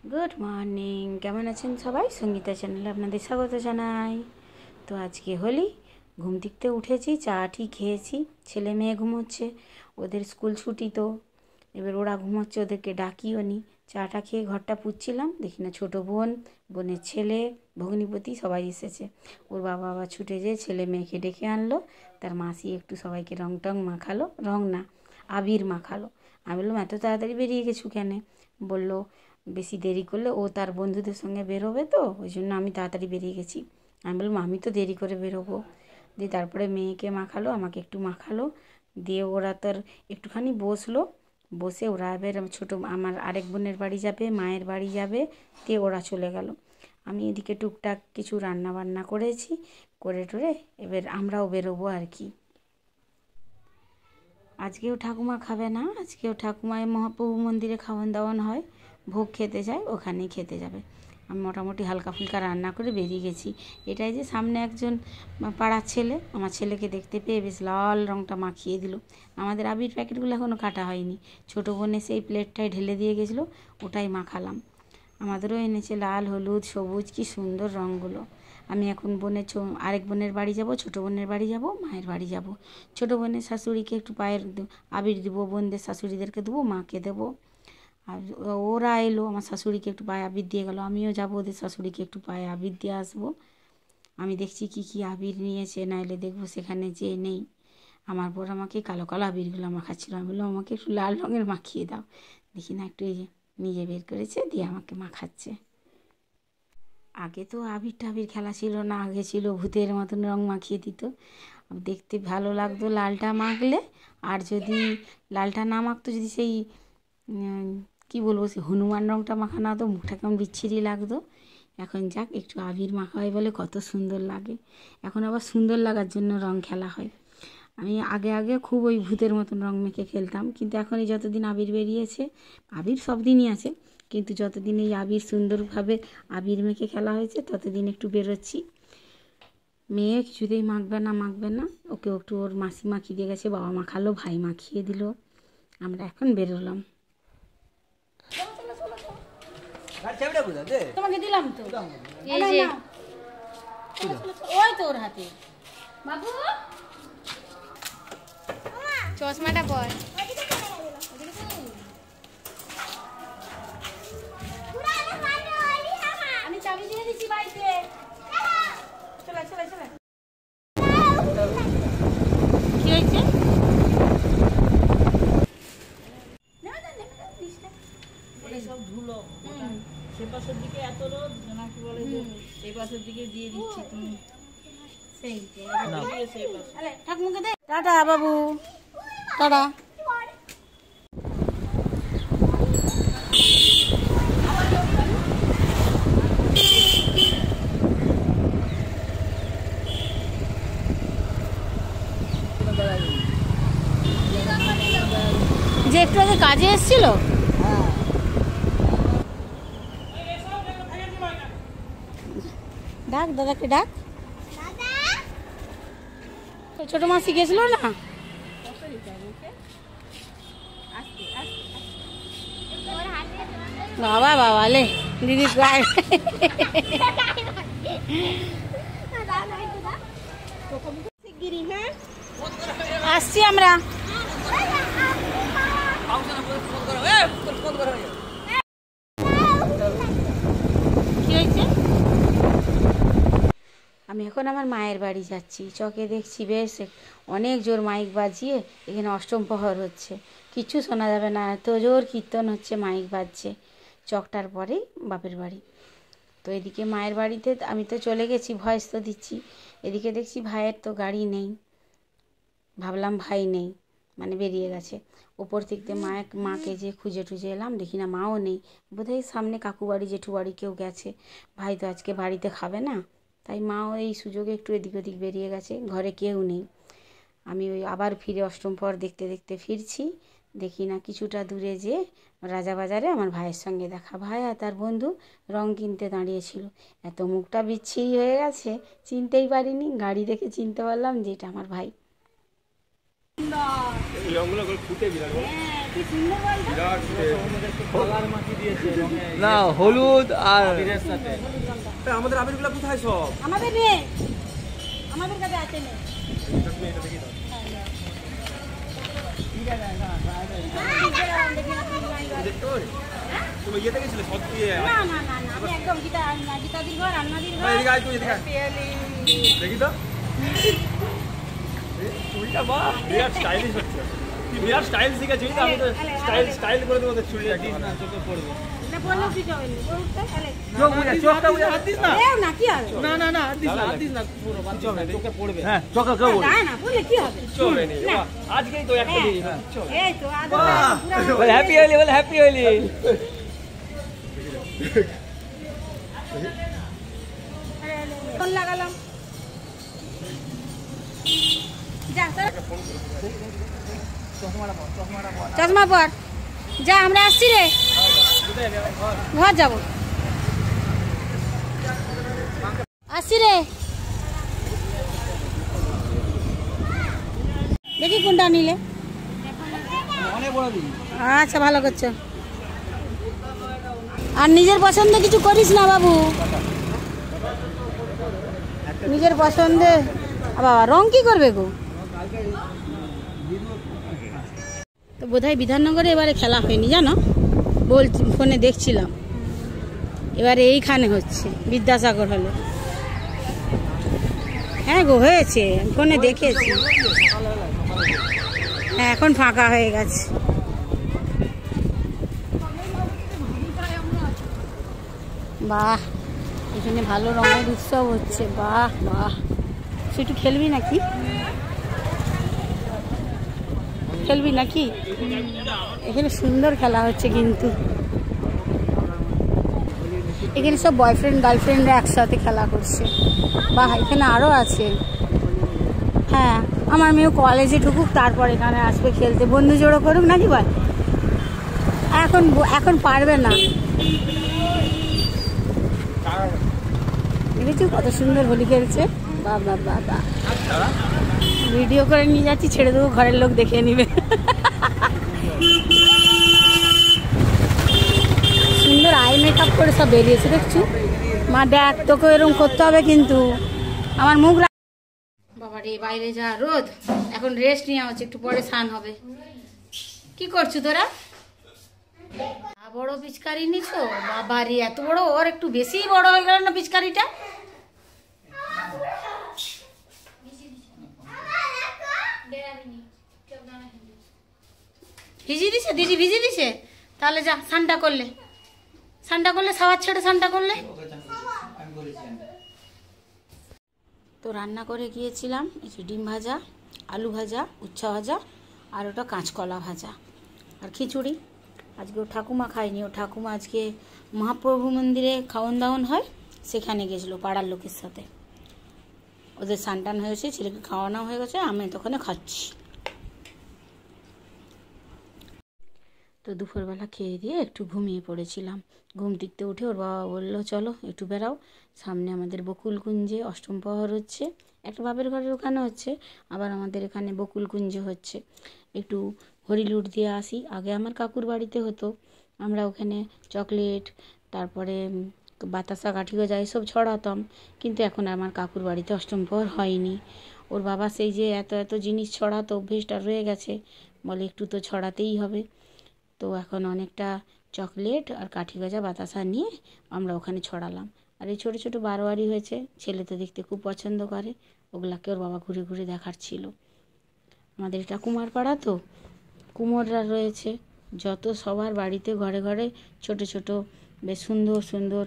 Good morning, কেমন আছেন সবাই? সঙ্গীতা চ্যানেলে আপনাদের স্বাগত জানাই। তো আজকে হোলি, ঘুম থেকে উঠেছি, চা টি খেয়েছি, ছেলে মেয়ে ঘুমোচ্ছে, ওদের স্কুল ছুটি, তো এবার ওরা ঘুমোচ্ছে, ওদেরকে ডাকিও নি। চাটা খেয়ে ঘরটা পুচ্ছিলাম, দেখি না ছোটো বোন, বোনের ছেলে, ভগ্নিপতি সবাই এসেছে। ওর বাবা আবার ছুটে যেয়ে ছেলে মেয়েকে ডেকে আনলো, তার মাসি একটু সবাইকে রং টং মাখালো, রং না আবির মাখালো। আমি বললাম এত তাড়াতাড়ি বেরিয়ে গেছু কেন? বললো বেশি দেরি করলে ও তার বন্ধুদের সঙ্গে বেরোবে, তো ওই জন্য আমি তাড়াতাড়ি বেরিয়ে গেছি। আমি বললাম আমি তো দেরি করে বেরোবো। দিয়ে তারপরে মেয়েকে মাখালো, আমাকে একটু মাখালো, দিয়ে ওরা তোর একটুখানি বসলো, বসে ওরা এবার ছোটো আমার আরেক বোনের বাড়ি যাবে, মায়ের বাড়ি যাবে, দিয়ে ওরা চলে গেল। আমি এদিকে টুকটাক কিছু রান্না বান্না করেছি, করে টোরে এবার আমরাও বেরোবো আর কি। আজকেও ঠাকুমা খাবে না, আজকেও ঠাকুমায় মহাপ্রভু মন্দিরে খাওয়ান দাওয়ান হয়, ভোগ খেতে যায়, ওখানেই খেতে যাবে। আমি মোটামুটি হালকা ফুলকা রান্না করে বেরিয়ে গেছি। এটাই যে সামনে একজন পাড়ার ছেলে আমার ছেলেকে দেখতে পেয়ে বেশ লাল রঙটা মাখিয়ে দিল। আমাদের আবির প্যাকেটগুলো এখনও কাটা হয়নি, ছোটো বোনে সেই প্লেটটায় ঢেলে দিয়ে গেছিলো, ওটাই মাখালাম। আমাদেরও এনেছে লাল, হলুদ, সবুজ, কি সুন্দর রঙগুলো। আমি এখন আরেক বোনের বাড়ি যাব, ছোটো বোনের বাড়ি যাব, মায়ের বাড়ি যাব। ছোটো বোনের শাশুড়িকে একটু পায়ের আবির দেবো, বোনদের শাশুড়িদেরকে দেবো, মাকে দেবো। আর ওরা এলো, আমার শাশুড়িকে একটু পায়ে আবির দিয়ে গেলো, আমিও যাবো ওদের শাশুড়িকে একটু পায়ে আবির দিয়ে আসবো। আমি দেখছি কী কী আবির নিয়েছে, নাইলে দেখবো সেখানে যে নেই। আমার বর আমাকে কালো কালো আবিরগুলো মাখাচ্ছিল, আমি বললাম আমাকে একটু লাল রঙের মাখিয়ে দাও। দেখি না একটু এই যে নিজে বের করেছে, দিয়ে আমাকে মাখাচ্ছে। আগে তো আবির টাবির খেলা ছিল না, আগে ছিল ভূতের মতন রং মাখিয়ে দিত, দেখতে ভালো লাগতো লালটা মাখলে। আর যদি লালটা না মাখতো, যদি সেই কী বলবো, সেই হনুমান রঙটা মাখানো হতো, মুখটা কেমন বিচ্ছিরি লাগতো। এখন যাক একটু আবির মাখা হয় বলে কত সুন্দর লাগে। এখন আবার সুন্দর লাগার জন্য রং খেলা হয়। আমি আগে আগে খুব ওই ভূতের মতন রং মেখে খেলতাম, কিন্তু এখন এই যতদিন আবির বেরিয়েছে, আবির সব দিনই আছে, কিন্তু যতদিন এই আবির সুন্দরভাবে আবির মেখে খেলা হয়েছে, ততদিন একটু বেরোচ্ছি। মেয়ে কিছুতেই মাখবে না, মাখবে না, ওকে একটু ওর মাসি মাখিয়ে দিয়ে গেছে, বাবা মাখালো, ভাই মাখিয়ে দিল, আমরা এখন বেরোলাম। তোমাকে দিলাম তো, ওই তো ওর হাতে। বাবু চশমাটা পর। আমি চাবি দিয়ে দিচ্ছি বাড়িতে, চলে চলে চলে। কি হয়েছে? সব ধুলো, সে পাশের দিকে এত রোদ, নাকি বলে যে এই পাশের দিকে দিয়ে দিচ্ছি তুমি। সেই সেই ঠাকুমাকে দে। টাটা বাবু, টাটা। যে একটু আগে কাজে এসেছিল, ডাক দাদাকে, ডাক। ছোট মাসি গেছিল না, বাবা বাবা লে দিদি গায়ে আসছি আমরা। কি হয়েছে? আমি এখন আমার মায়ের বাড়ি যাচ্ছি, চকে দেখছি বেশ অনেক জোর মাইক বাজিয়ে এখানে অষ্টম প্রহর হচ্ছে, কিচ্ছু শোনা যাবে না, এত জোর কীর্তন হচ্ছে, মাইক বাজছে। চকটার পরেই বাপের বাড়ি। তো এদিকে মায়ের বাড়িতে আমি তো চলে গেছি, ভয়েস তো দিচ্ছি, এদিকে দেখছি ভাইয়ের তো গাড়ি নেই, ভাবলাম ভাই নেই, মানে বেরিয়ে গেছে। ওপর থেকে মাকে যে খুঁজে টুজে এলাম, দেখি না মাও নেই, বোধহয় সামনে কাকু বাড়ি জেঠু বাড়ি কেউ গেছে, ভাই তো আজকে বাড়িতে খাবে না, তাই মাও এই সুযোগে একটু এদিক ওদিক বেরিয়ে গেছে, ঘরে কেউ নেই। আমি ওই আবার ফিরে অষ্টম প্রহর দেখতে দেখতে ফিরছি, দেখি না কিছুটা দূরে যে রাজাবাজারে আমার ভাইয়ের সঙ্গে দেখা, ভাই আর তার বন্ধু রং কিনতে দাঁড়িয়েছিল। এত মুখটা বিচ্ছিরি হয়ে গেছে, চিনতেই পারিনি, গাড়ি দেখে চিনতে পারলাম যে এটা আমার ভাই। এই রঙগুলো ফুটে বিরাট। কি সুন্দর বলতো। না হলুদ আর আমাদের আবিরগুলো কোথায় সব? আমাদের নেই, আমাদের কাছে আছে নেই। তুমি ইয়েতে গেছিলে সত্যি? না না না না, আমি একদম গীতাদির ঘর, রান্নাদির ঘর। এদিকে আয়, তুই এদিকে আয়। দেখি তো চুলটা বাহ বিরাট স্টাইলিশ হচ্ছে। তুই বিরাট স্টাইল শিখেছিস, আমি তো স্টাইল করে দেবো চুলটা। না চোখে পড়বে না বললো কি হবে করতে তাহলে চোখ বুঝা, চোখটা বুঝা হাত দিস না। এও না কি হবে? না না না হাত দিস না পুরো বাচ্চা হবে চোখে পড়বে হ্যাঁ চোখে কেউ বল না না বললে কি হবে? চলে নেই আজকেই তো একটা দিন চল। এই তো আজ বল হ্যাপি হোলি, বল হ্যাপি হোলি। ফোন লাগালাম যা স্যার চশমা পর যা, আমরা আসছি রে, ঘর যাব, আসছি রে। দেখি কোনটা নিলে। অনেক বড় দিন আচ্ছা ভালো করছো। আর নিজের পছন্দ কিছু করিস না বাবু, নিজের পছন্দে। বাবা রং কি করবে গো? তো বোধহয় বিধাননগরে এবারে খেলা হয়নি জানো, বলছি ফোনে দেখছিলাম, এবারে এইখানে হচ্ছে বিদ্যাসাগর হলে। হ্যাঁ গো হয়েছে, ফোনে দেখেছি। হ্যাঁ এখন ফাঁকা হয়ে গেছে। বাহ এখানে ভালো রঙের উৎসব হচ্ছে, বাহ বাহ। সেটু খেলবি নাকি? খেলবি নাকি? এখানে সুন্দর খেলা হচ্ছে কিন্তু, এখানে সব বয়ফ্রেন্ড গার্লফ্রেন্ডরা একসাথে খেলা করছে। বাহ এখানে আরও আছে। হ্যাঁ আমার মেয়েও কলেজে ঢুকুক তারপর এখানে আসবে খেলতে, বন্ধু জোড়ো করুক নাকি বল। এখন এখন পারবে না। দেখেছি কত সুন্দর হোলি খেলছে। বাবা বাবা ভিডিও করে নিয়ে যাচ্ছি, ছেড়ে দেবো, ঘরের লোক দেখে নিবে। সুন্দর আই মেকআপ করে সব বেরিয়েছে দেখছি। মা দেখ তোকে এরকম করতে হবে কিন্তু, আমার মুখ। বাবা রে বাইরে যা রোদ, এখন রেস্ট নেওয়া হচ্ছে, একটু পরে স্নান হবে। কি করছো তোরা? বড় পিচকারি নিছো? বাবা রে এত বড়, ওর একটু বেশি বড় হয়ে গেল না পিচকারিটা। ভিজিয়ে দিছে দিদি, ভিজিয়ে দিছে? তাহলে যা স্নানটা করলে, সাওয়ার ছেড়ে স্নানটা করলে। তো রান্না করে গিয়েছিলাম এই যে ডিম ভাজা, আলু ভাজা, উচ্ছা ভাজা, আর ওটা কাঁচকলা ভাজা, আর খিচুড়ি। আজকে ও ঠাকুমা খায়নি, ও ঠাকুমা আজকে মহাপ্রভু মন্দিরে খাওয়ান দাওয়ান হয়, সেখানে গেছিলো পাড়ার লোকের সাথে। ওদের সানটান হয়েছে, ছেলেকে খাওয়ানো হয়ে গেছে, আমি তখন খাচ্ছি। তো দুপুরবেলা খেয়ে দিয়ে একটু ঘুমিয়ে পড়েছিলাম। ঘুম টিকতে উঠে ওর বাবা বললো চলো একটু বেরাও, সামনে আমাদের বকুলকুঞ্জে অষ্টম প্রহর হচ্ছে, একটা বাপের ঘরের ওখানে হচ্ছে, আবার আমাদের এখানে বকুলকুঞ্জে হচ্ছে, একটু হরিলুট দিয়ে আসি। আগে আমার কাকুর বাড়িতে হতো, আমরা ওখানে চকলেট, তারপরে বাতাসা, কাঠি গজা এসব ছড়াতাম, কিন্তু এখন আমার কাকুর বাড়িতে অষ্টম প্রহর হয়নি। ওর বাবা সেই যে এত এত জিনিস ছড়াতো, অভ্যেসটা রয়ে গেছে, বলে একটু তো ছড়াতেই হবে। তো এখন অনেকটা চকলেট আর কাঠি গজা বাতাসা নিয়ে আমরা ওখানে ছড়ালাম। আর এই ছোটো ছোটো বারোয়ারি হয়েছে, ছেলে তো দেখতে খুব পছন্দ করে, ওগুলাকে ওর বাবা ঘুরে ঘুরে দেখাচ্ছিল। আমাদের এটা কুমার পাড়া, তো কুমোররা রয়েছে যত, সবার বাড়িতে ঘরে ঘরে ছোট ছোট বেশ সুন্দর সুন্দর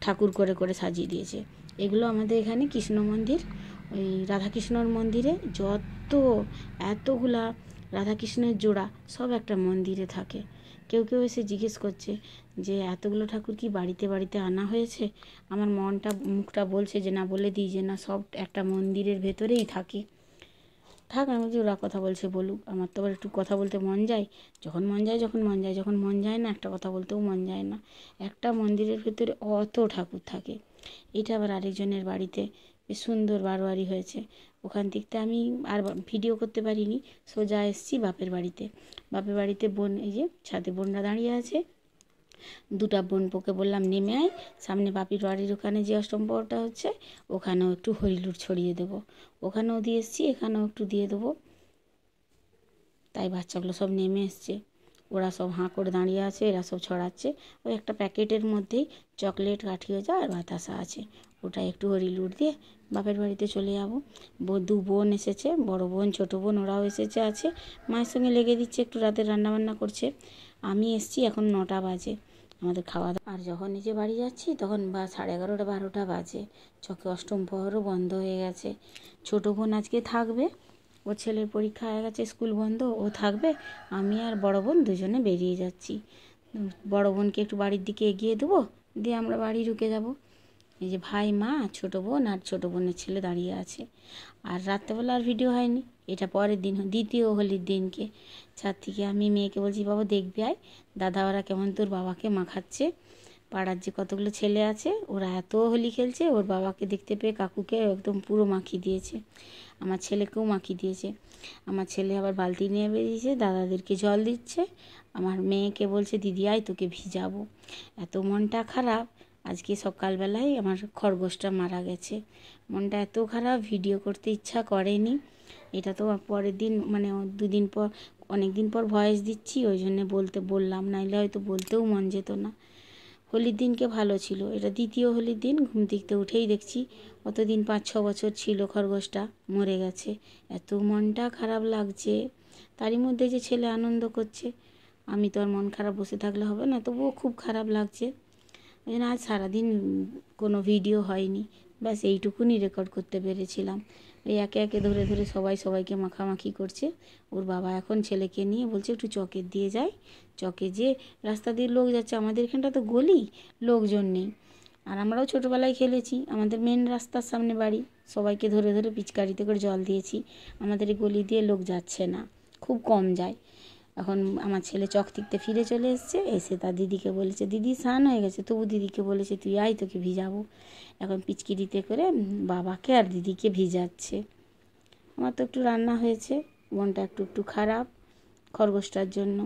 ঠাকুর করে করে সাজিয়ে দিয়েছে। এগুলো আমাদের এখানে কৃষ্ণ মন্দির, ওই রাধাকৃষ্ণর মন্দিরে যত এতগুলা রাধাকৃষ্ণের জোড়া সব একটা মন্দিরে থাকে। কেউ কেউ এসে জিজ্ঞেস করছে যে এতগুলো ঠাকুর কি বাড়িতে বাড়িতে আনা হয়েছে? আমার মনটা মুখটা বলছে যে না, বলে দিই যে না, সব একটা মন্দিরের ভেতরেই থাকে। থাক, আমি বলছি ওরা কথা বলছে বলুক, আমার তো আবার একটু কথা বলতে মন যায়, যখন মন যায় যখন মন যায়, যখন মন যায় না একটা কথা বলতেও মন যায় না। একটা মন্দিরের ভেতরে অত ঠাকুর থাকে। এটা আবার আরেকজনের বাড়িতে বেশ সুন্দর বারোয়ারি হয়েছে, ওখান থেকে আমি আর ভিডিও করতে পারিনি, সোজা এসেছি বাপের বাড়িতে। বাপের বাড়িতে বোন, এই যে ছাদে বোনরা দাঁড়িয়ে আছে, দুটা বোনপোকে বললাম নেমে আয়, সামনে বাপির বাড়ির ওখানে যে অষ্টম প্রহরটা হচ্ছে ওখানেও একটু হরিলুট ছড়িয়ে দেবো। ওখানেও দিয়ে এসেছি, এখানেও একটু দিয়ে দেবো। তাই বাচ্চাগুলো সব নেমে এসছে, ওরা সব হাঁ করে দাঁড়িয়ে আছে, এরা সব ছড়াচ্ছে। ওই একটা প্যাকেটের মধ্যেই চকলেট, কাঠি গজা আর বাতাসা আছে, ওটা একটু হরিলুট দিয়ে বাপের বাড়িতে চলে যাবো। দু বোন এসেছে, বড় বোন ছোটো বোন ওরাও এসেছে, আছে মায়ের সঙ্গে লেগে দিচ্ছে, একটু রাতে রান্নাবান্না করছে। আমি এসছি এখন 9টা বাজে আমাদের খাওয়া দাওয়া। আর যখন নিজে বাড়ি যাচ্ছি তখন 11:30 12টা বাজে, চকে অষ্টম প্রহরও বন্ধ হয়ে গেছে। ছোটো বোন আজকে থাকবে, ওর ছেলের পরীক্ষা হয়ে গেছে, স্কুল বন্ধ, ও থাকবে। আমি আর বড় বোন দুজনে বেরিয়ে যাচ্ছি। বড় বোনকে একটু বাড়ির দিকে এগিয়ে দেবো, দিয়ে আমরা বাড়ি ঢুকে যাব। এই যে ভাই, মা, ছোটো বোন আর ছোটো বোনের ছেলে দাঁড়িয়ে আছে। আর রাত্রেবেলা আর ভিডিও হয়নি, এটা পরের দিন, দ্বিতীয় হোলির দিনকে ছাদ থেকে আমি মেয়েকে বলছি, বাবা দেখবি আয় দাদা ওরা কেমন তোর বাবাকে মাখাচ্ছে। পাড়ার যে কতগুলো ছেলে আছে ওরা এত হোলি খেলছে, ওর বাবাকে দেখতে পেয়ে কাকুকে একদম পুরো মাখিয়ে দিয়েছে, আমার ছেলেকেও মাখিয়ে দিয়েছে। আমার ছেলে আবার বালতি নিয়ে বেরিয়েছে, দাদাদেরকে জল দিচ্ছে। আমার মেয়েকে বলছে, দিদি আয় তোকে ভিজাবো। এত মনটা খারাপ, আজকে সকালবেলায় আমার খরগোশটা মারা গেছে। মনটা এত খারাপ, ভিডিও করতে ইচ্ছা করেনি। এটা তো পরের দিন, মানে 2 দিন পর, অনেক দিন পর ভয়েস দিচ্ছি, ওই জন্যে বললাম, নাইলে হয়তো বলতেও মন যেত না। হোলির দিনকে ভালো ছিল, এটা দ্বিতীয় হোলির দিন। ঘুম থেকে উঠেই দেখছি অতদিন 5-6 বছর ছিল খরগোশটা মরে গেছে। এত মনটা খারাপ লাগছে, তারই মধ্যে যে ছেলে আনন্দ করছে, আমি তো আর মন খারাপ বসে থাকলে হবে না, তবুও খুব খারাপ লাগছে। ওই জন্য আজ সারাদিন কোনো ভিডিও হয়নি, ব্যাস এইটুকুনি রেকর্ড করতে পেরেছিলাম। এই একে একে ধরে ধরে সবাইকে মাখামাখি করছে। ওর বাবা এখন ছেলেকে নিয়ে বলছে একটু চকের দিয়ে যায়, চকে যে রাস্তা দিয়ে লোক যাচ্ছে, আমাদের এখানটা তো গলি, লোকজন নেই। আর আমরাও ছোটোবেলায় খেলেছি, আমাদের মেন রাস্তার সামনে বাড়ি, সবাইকে ধরে ধরে পিচকারিতে করে জল দিয়েছি। আমাদের এই গলি দিয়ে লোক যাচ্ছে না, খুব কম যায়। এখন আমার ছেলে চক থেকে ফিরে চলে এসছে, এসে তার দিদিকে বলেছে, দিদি স্নান হয়ে গেছে, তবু দিদিকে বলেছে তুই আয় তোকে ভিজাবো। এখন পিচকিরিতে করে বাবাকে আর দিদিকে ভিজাচ্ছে। আমার তো একটু রান্না হয়েছে, মনটা একটু খারাপ খরগোশটার জন্য।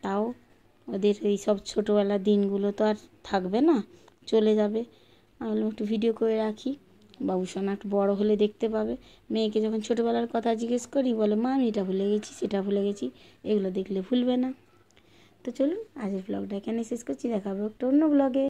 তাও ওদের এই সব ছোটোবেলার দিনগুলো তো আর থাকবে না, চলে যাবে। আমি বললাম একটু ভিডিও করে রাখি, বাবু সোনা একটু বড়ো হলে দেখতে পাবে। মেয়েকে যখন ছোটোবেলার কথা জিজ্ঞেস করি, বলে মা আমি এটা ভুলে গেছি, সেটা ভুলে গেছি, এগুলো দেখলে ভুলবে না। তো চলুন আজকের ব্লগটা এখানে শেষ করছি, দেখা হবে একটা অন্য ব্লগে।